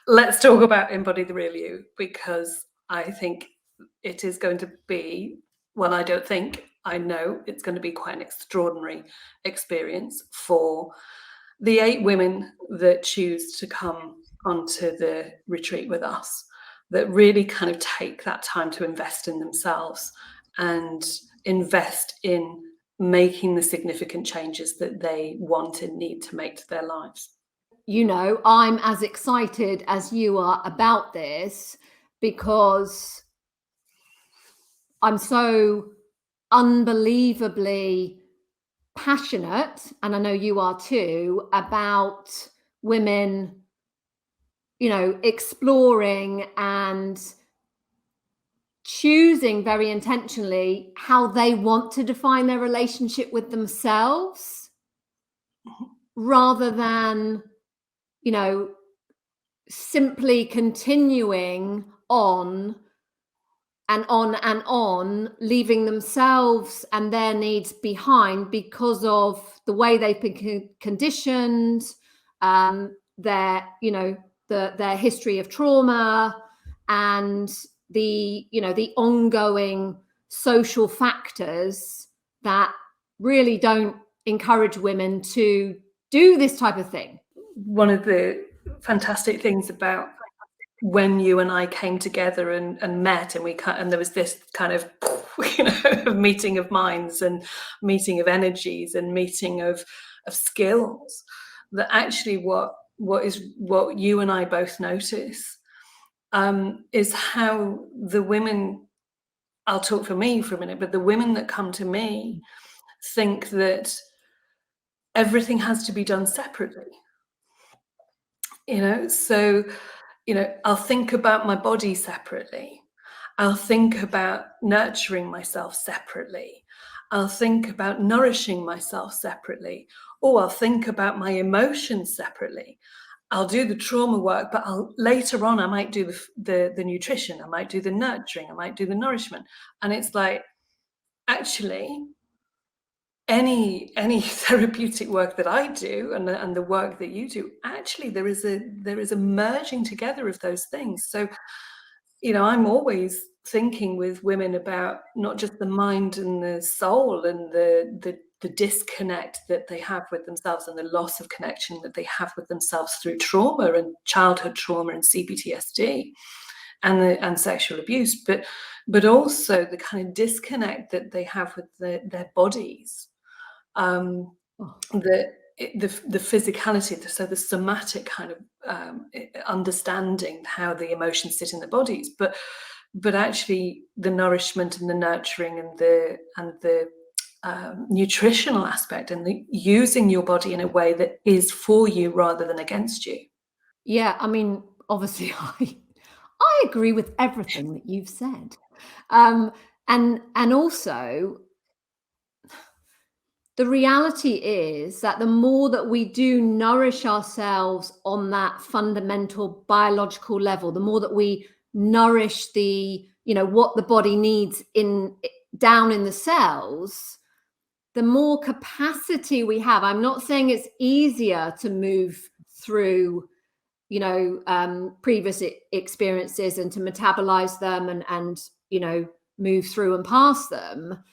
let's talk about Embody the Real You, because I think it is going to be, well, I don't think, I know it's going to be quite an extraordinary experience for the 8 women that choose to come onto the retreat with us, that really kind of take that time to invest in themselves and invest in making the significant changes that they want and need to make to their lives. You know, I'm as excited as you are about this because I'm so unbelievably passionate, and I know you are too, about women, you know, exploring and choosing very intentionally how they want to define their relationship with themselves, rather than, you know, simply continuing on and on and on, leaving themselves and their needs behind because of the way they've been conditioned, their, you know, their history of trauma, and the, you know, the ongoing social factors that really don't encourage women to do this type of thing. One of the fantastic things about when you and I came together and met, and there was this kind of, you know, meeting of minds and meeting of energies and meeting of skills, that actually what you and I both notice is how the women, I'll talk for me for a minute, but the women that come to me think that everything has to be done separately. You know, so, you know, I'll think about my body separately. I'll think about nurturing myself separately. I'll think about nourishing myself separately. Or I'll think about my emotions separately. I'll do the trauma work, but later on I might do the nutrition, I might do the nurturing, I might do the nourishment. And it's like, actually, any therapeutic work that I do and the work that you do, actually there is a merging together of those things. So, you know, I'm always thinking with women about not just the mind and the soul and the disconnect that they have with themselves and the loss of connection that they have with themselves through trauma and childhood trauma and CPTSD and sexual abuse, but also the kind of disconnect that they have with their bodies. The physicality, so the somatic kind of understanding how the emotions sit in the bodies, but actually the nourishment and the nurturing and the nutritional aspect, and the using your body in a way that is for you rather than against you. Yeah, I mean, obviously, I agree with everything that you've said, and also, the reality is that the more that we do nourish ourselves on that fundamental biological level, the more that we nourish the, you know, what the body needs down in the cells, the more capacity we have. I'm not saying it's easier to move through, you know, previous experiences and to metabolize them and, you know, move through and pass them,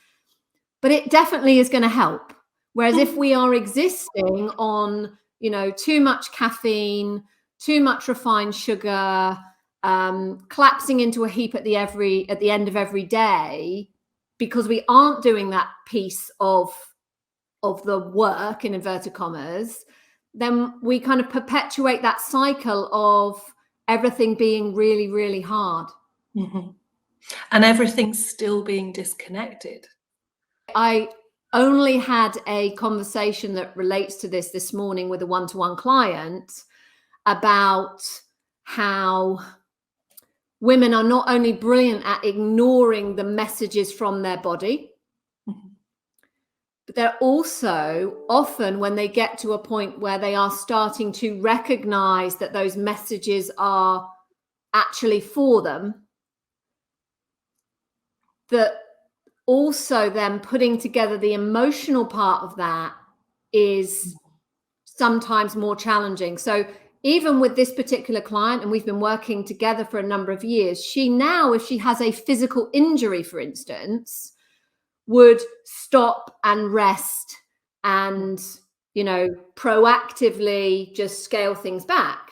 but it definitely is going to help. Whereas if we are existing on, you know, too much caffeine, too much refined sugar, collapsing into a heap at the end of every day, because we aren't doing that piece of the work, in inverted commas, then we kind of perpetuate that cycle of everything being really, really hard. Mm-hmm. And everything's still being disconnected. I only had a conversation that relates to this morning with a one-to-one client about how women are not only brilliant at ignoring the messages from their body, but they're also often, when they get to a point where they are starting to recognize that those messages are actually for them, that also then putting together the emotional part of that is sometimes more challenging. So even with this particular client, and we've been working together for a number of years, she now, if she has a physical injury, for instance, would stop and rest and, you know, proactively just scale things back.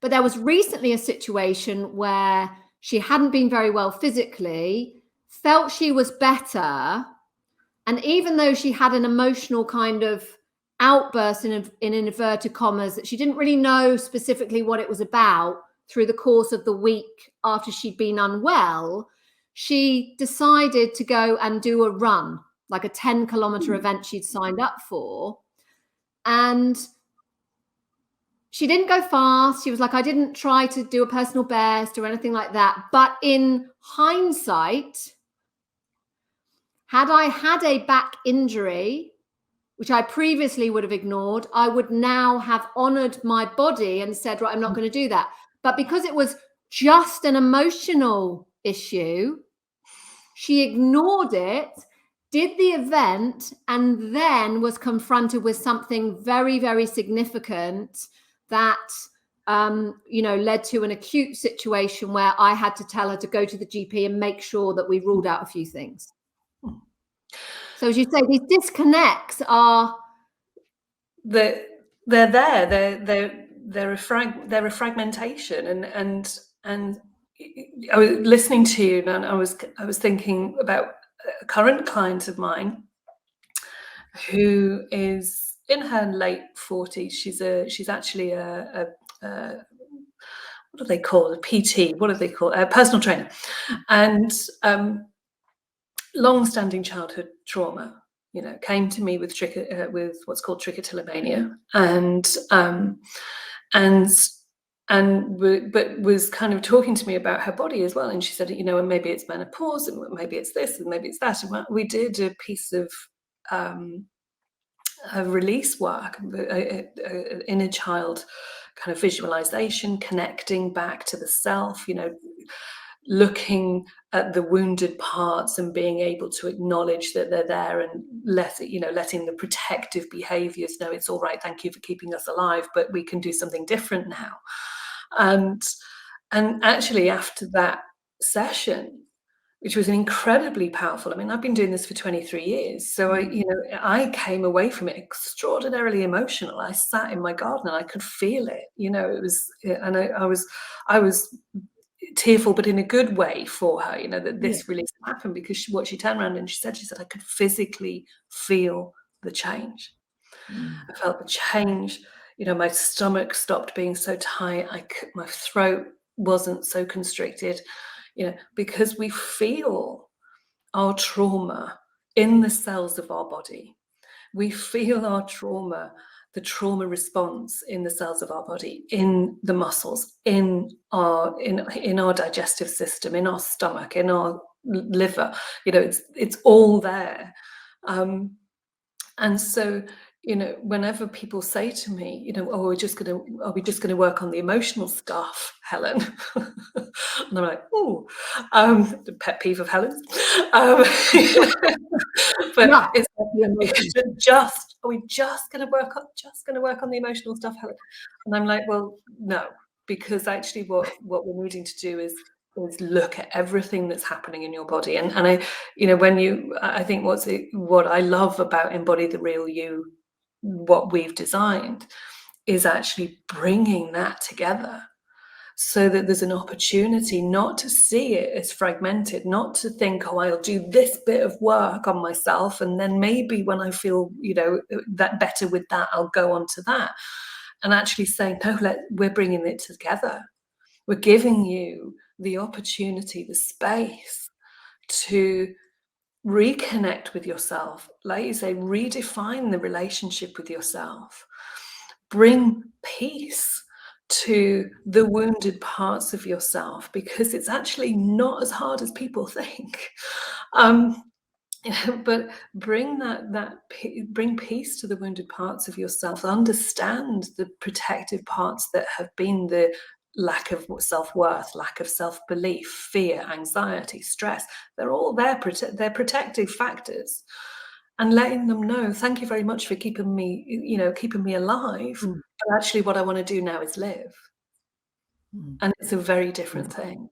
But there was recently a situation where she hadn't been very well physically, felt she was better, and even though she had an emotional kind of outburst in inverted commas that she didn't really know specifically what it was about, through the course of the week after she'd been unwell, she decided to go and do a run, like a 10-kilometer event she'd signed up for. And she didn't go fast. She was like, I didn't try to do a personal best or anything like that. But in hindsight, had I had a back injury, which I previously would have ignored, I would now have honored my body and said, right, I'm not going to do that. But because it was just an emotional issue, she ignored it, did the event, and then was confronted with something very, very significant that, you know, led to an acute situation where I had to tell her to go to the GP and make sure that we ruled out a few things. So as you say, these disconnects are... They're there. They're a fragmentation, and I was listening to you, and I was thinking about a current client of mine who is in her late 40s. She's actually a what do they call a PT? What do they call a personal trainer, and long-standing childhood trauma. You know, came to me with what's called trichotillomania, but was kind of talking to me about her body as well. And she said, you know, and maybe it's menopause, and maybe it's this, and maybe it's that. And we did a piece of release work, inner child kind of visualization, connecting back to the self, you know, looking at the wounded parts and being able to acknowledge that they're there, and letting the protective behaviors know it's all right, thank you for keeping us alive, but we can do something different now. And actually after that session, which was incredibly powerful, I mean, I've been doing this for 23 years, so I came away from it extraordinarily emotional. I sat in my garden and I could feel it, you know, it was, and I was tearful, but in a good way for her, you know, that this release happened, because what she turned around and she said, I could physically feel the change. I felt the change, you know, my stomach stopped being so tight, my throat wasn't so constricted, you know, because we feel our trauma in the cells of our body. We feel our trauma, the trauma response in the cells of our body, in the muscles, in our digestive system, in our stomach, in our liver. You know, it's all there. And so, you know, whenever people say to me, you know, are we just going to work on the emotional stuff, Helen? And I'm like, oh, the pet peeve of Helen's. But Yeah, are we just going to work on the emotional stuff, Helen? And I'm like, well, no, because actually what we're needing to do is look at everything that's happening in your body. And I, you know, I think what I love about Embody the Real You, what we've designed, is actually bringing that together, so that there's an opportunity not to see it as fragmented, not to think, oh, I'll do this bit of work on myself, and then maybe when I feel, you know, that better with that, I'll go on to that. And actually saying, no, we're bringing it together. We're giving you the opportunity, the space to reconnect with yourself. Like you say, redefine the relationship with yourself. Bring peace to the wounded parts of yourself, because it's actually not as hard as people think. But bring bring peace to the wounded parts of yourself. Understand the protective parts that have been the lack of self-worth, lack of self-belief, fear, anxiety, stress. They're all there. They're protective factors. and letting them know, thank you very much for keeping me, keeping me alive. But actually what I want to do now is live. And it's a very different thing.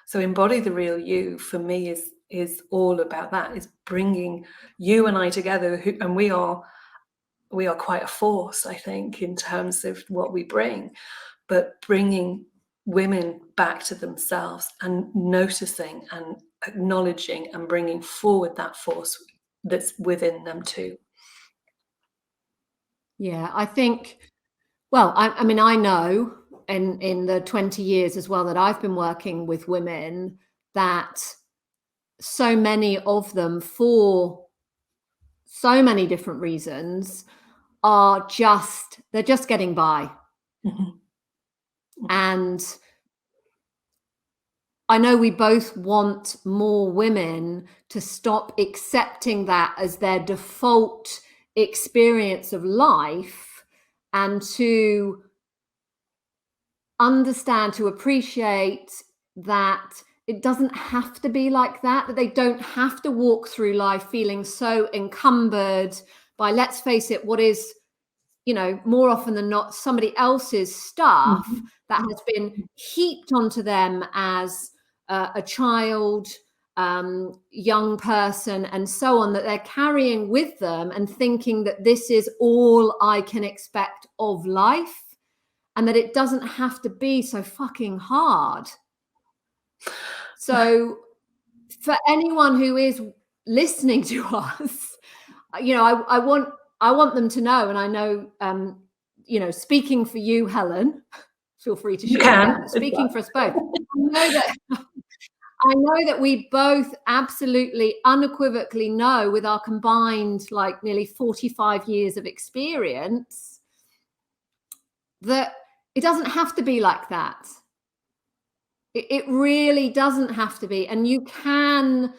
So Embody the Real You for me is all about that, is bringing you and I together, and we are quite a force, I think, in terms of what we bring, but bringing women back to themselves and noticing and acknowledging and bringing forward that force that's within them too. Yeah, I think, well, I mean, I know in the 20 years as well that I've been working with women, that so many of them, for so many different reasons, they're just getting by. And I know we both want more women to stop accepting that as their default experience of life, and to understand, to appreciate that it doesn't have to be like that, that they don't have to walk through life feeling so encumbered by, let's face it, what is, more often than not, somebody else's stuff that has been heaped onto them as a child, young person, and so on, that they're carrying with them and thinking that this is all I can expect of life, and that it doesn't have to be so fucking hard. So for anyone who is listening to us, I want them to know, and I know, speaking for you, Helen, feel free to shoot me down, speaking for us both, I know that we both absolutely unequivocally know, with our combined like nearly 45 years of experience, that it doesn't have to be like that. It really doesn't have to be. And you can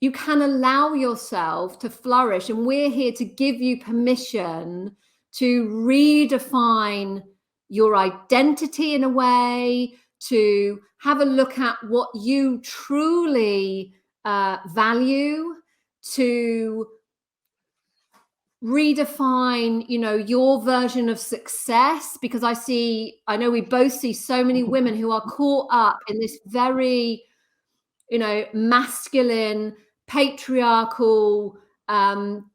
allow yourself to flourish. And we're here to give you permission to redefine your identity in a way, to have a look at what you truly value, to redefine, your version of success, because I know we both see so many women who are caught up in this very, masculine, patriarchal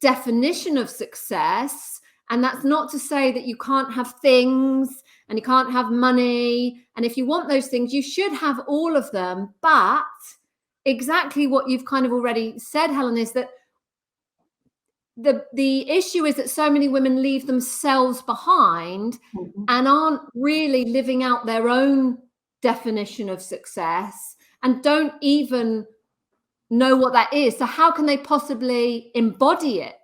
definition of success. And that's not to say that you can't have things and you can't have money. And if you want those things, you should have all of them. But exactly what you've kind of already said, Helen, is that the issue is that so many women leave themselves behind and aren't really living out their own definition of success, and don't even know what that is. So how can they possibly embody it?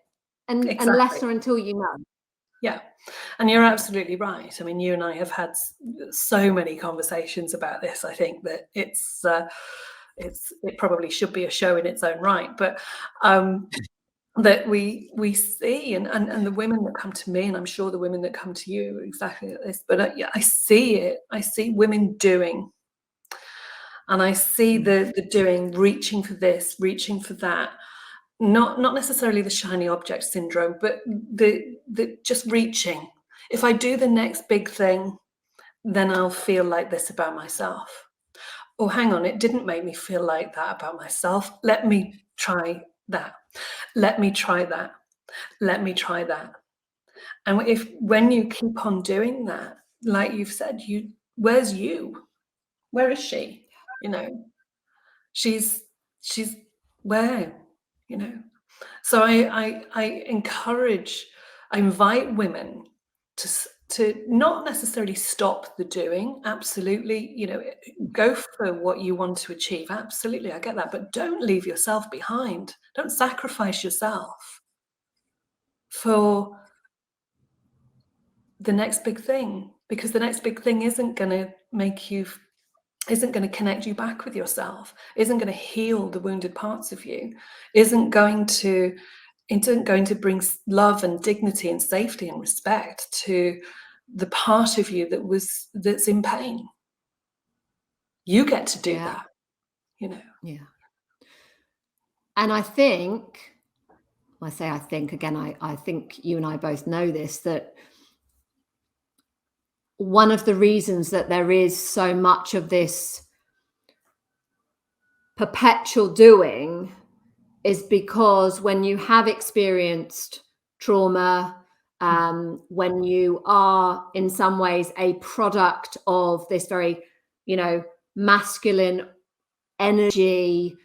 Unless or until you know. Yeah. And you're absolutely right. I mean, you and I have had so many conversations about this. I think that it probably should be a show in its own right. But that we see, and the women that come to me, and I'm sure the women that come to you are exactly like this, but I see it. I see women doing, and I see the doing, reaching for this, reaching for that, not necessarily the shiny object syndrome, but the just reaching. If I do the next big thing, then I'll feel like this about myself. Oh, hang on, it didn't make me feel like that about myself. Let me try that. Let me try that. Let me try that. And when you keep on doing that, like you've said, where's you? Where is she? She's where? So I encourage, I invite women to not necessarily stop the doing. Absolutely, go for what you want to achieve. Absolutely, I get that. But don't leave yourself behind. Don't sacrifice yourself for the next big thing, because the next big thing isn't going to connect you back with yourself, isn't going to heal the wounded parts of you, isn't going to bring love and dignity and safety and respect to the part of you that's in pain. You get to do that, Yeah. And I think, I say I think, again, I think you and I both know this, that one of the reasons that there is so much of this perpetual doing is because when you have experienced trauma, when you are in some ways a product of this very, masculine energy,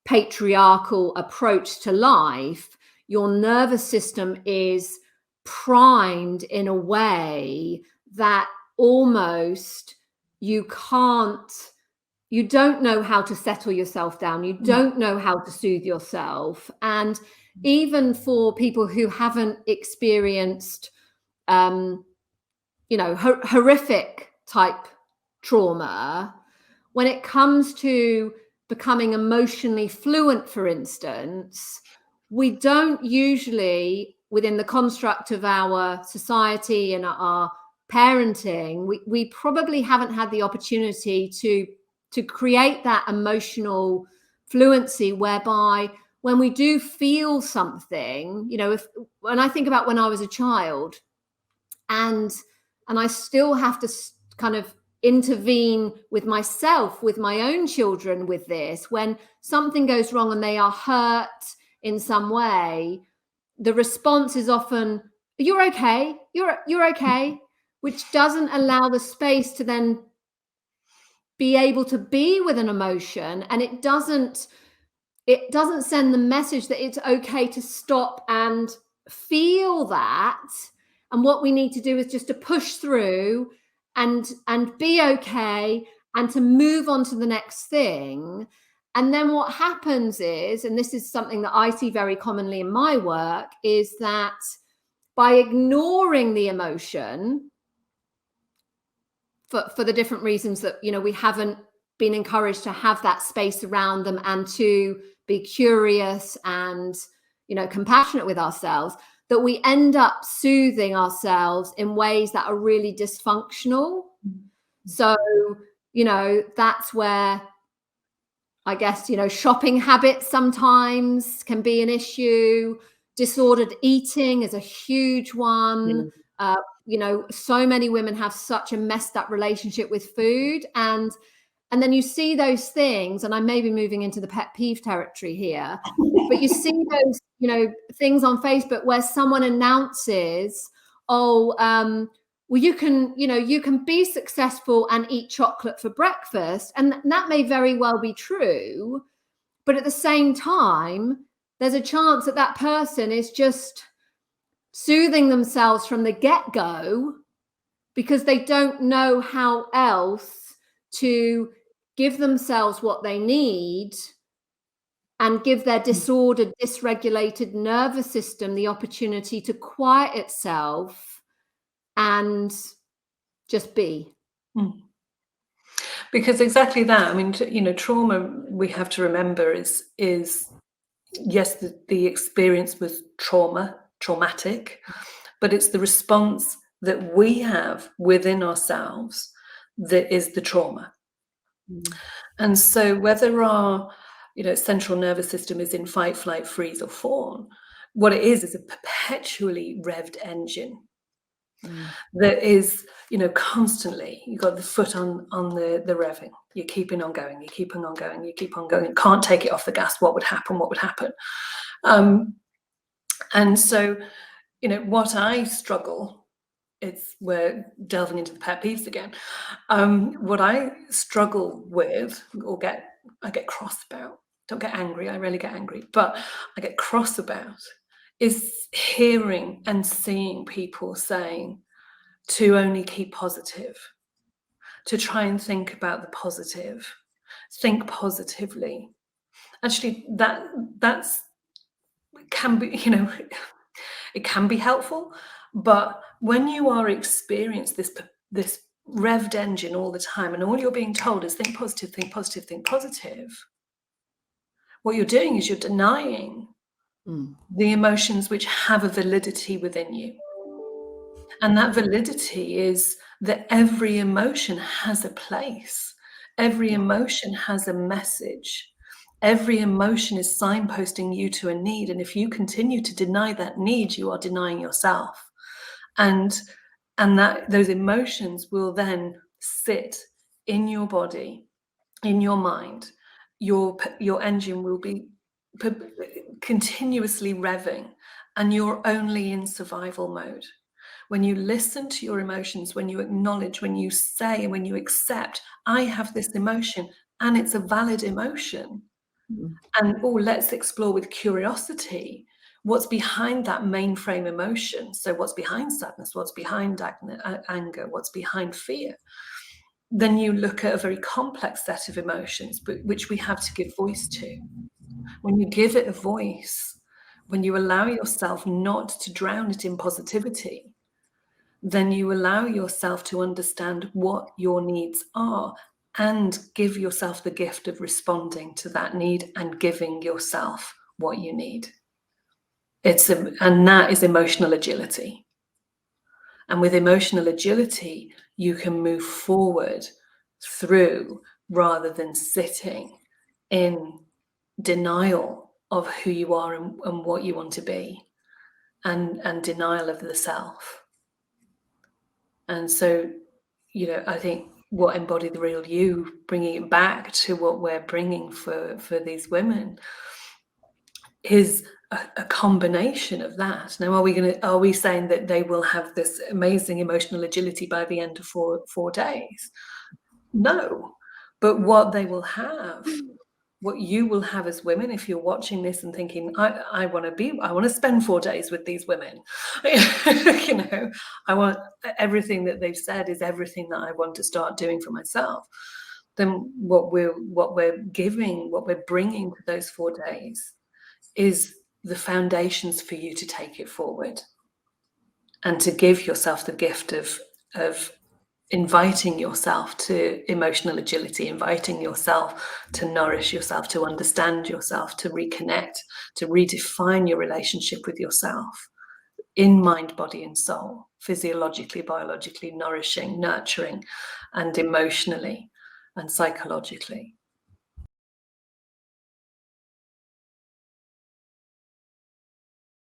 patriarchal approach to life, your nervous system is primed in a way that almost you don't know how to settle yourself down. You don't know how to soothe yourself. And even for people who haven't experienced, horrific type trauma, when it comes to becoming emotionally fluent, for instance, we don't usually, within the construct of our society and our parenting, we probably haven't had the opportunity to create that emotional fluency whereby when we do feel something, when I think about when I was a child and I still have to kind of intervene with myself, with my own children with this, when something goes wrong and they are hurt in some way, the response is often, you're okay, you're okay, which doesn't allow the space to then be able to be with an emotion, and it doesn't send the message that it's okay to stop and feel that. And what we need to do is just to push through and be okay and to move on to the next thing. And then what happens is, and this is something that I see very commonly in my work, is that by ignoring the emotion, for the different reasons that, we haven't been encouraged to have that space around them and to be curious and, compassionate with ourselves, that we end up soothing ourselves in ways that are really dysfunctional. So, that's where I guess, shopping habits sometimes can be an issue. Disordered eating is a huge one. So many women have such a messed up relationship with food, and then you see those things, and I may be moving into the pet peeve territory here, but you see those, things on Facebook where someone announces, oh, well, you can be successful and eat chocolate for breakfast. And that may very well be true. But at the same time, there's a chance that that person is just soothing themselves from the get-go because they don't know how else to give themselves what they need and give their disordered, dysregulated nervous system the opportunity to quiet itself and just be. Because exactly that, I mean, trauma, we have to remember is yes, the experience was traumatic, but it's the response that we have within ourselves that is the trauma. And so whether our central nervous system is in fight, flight, freeze, or fawn, what it is a perpetually revved engine that is constantly, you've got the foot on the revving, you're keeping on going, you keep on going, you can't take it off the gas. What would happen? And so what I struggle, we're delving into the pet peeves again. What I struggle with, or I get cross about, don't get angry, I rarely get angry, but I get cross about, is hearing and seeing people saying to only keep positive, to try and think about the positive, think positively. Actually, that's can be, it can be helpful, but when you are experiencing this revved engine all the time, and all you're being told is think positive, think positive, think positive, what you're doing is you're denying the emotions which have a validity within you. And that validity is that every emotion has a place. Every emotion has a message. Every emotion is signposting you to a need. And if you continue to deny that need, you are denying yourself. And that those emotions will then sit in your body, in your mind. Your engine will be continuously revving, and you're only in survival mode. When you listen to your emotions, when you acknowledge, when you say, when you accept, I have this emotion and it's a valid emotion. And let's explore with curiosity what's behind that mainframe emotion. So what's behind sadness, what's behind anger, what's behind fear? Then you look at a very complex set of emotions, but which we have to give voice to. When you give it a voice, when you allow yourself not to drown it in positivity, then you allow yourself to understand what your needs are and give yourself the gift of responding to that need and giving yourself what you need. And that is emotional agility. And with emotional agility, you can move forward through rather than sitting in denial of who you are and what you want to be, and denial of the self. And so, I think what Embody the Real You, bringing it back to what we're bringing for these women, is a combination of that. Now, are we saying that they will have this amazing emotional agility by the end of four days? No, but what they will have, what you will have as women, if you're watching this and thinking, I want to spend 4 days with these women, I want everything that they've said is everything that I want to start doing for myself. Then what we're bringing to those 4 days is the foundations for you to take it forward and to give yourself the gift of inviting yourself to emotional agility, inviting yourself to nourish yourself, to understand yourself, to reconnect, to redefine your relationship with yourself in mind, body, and soul, physiologically, biologically, nourishing, nurturing, and emotionally and psychologically.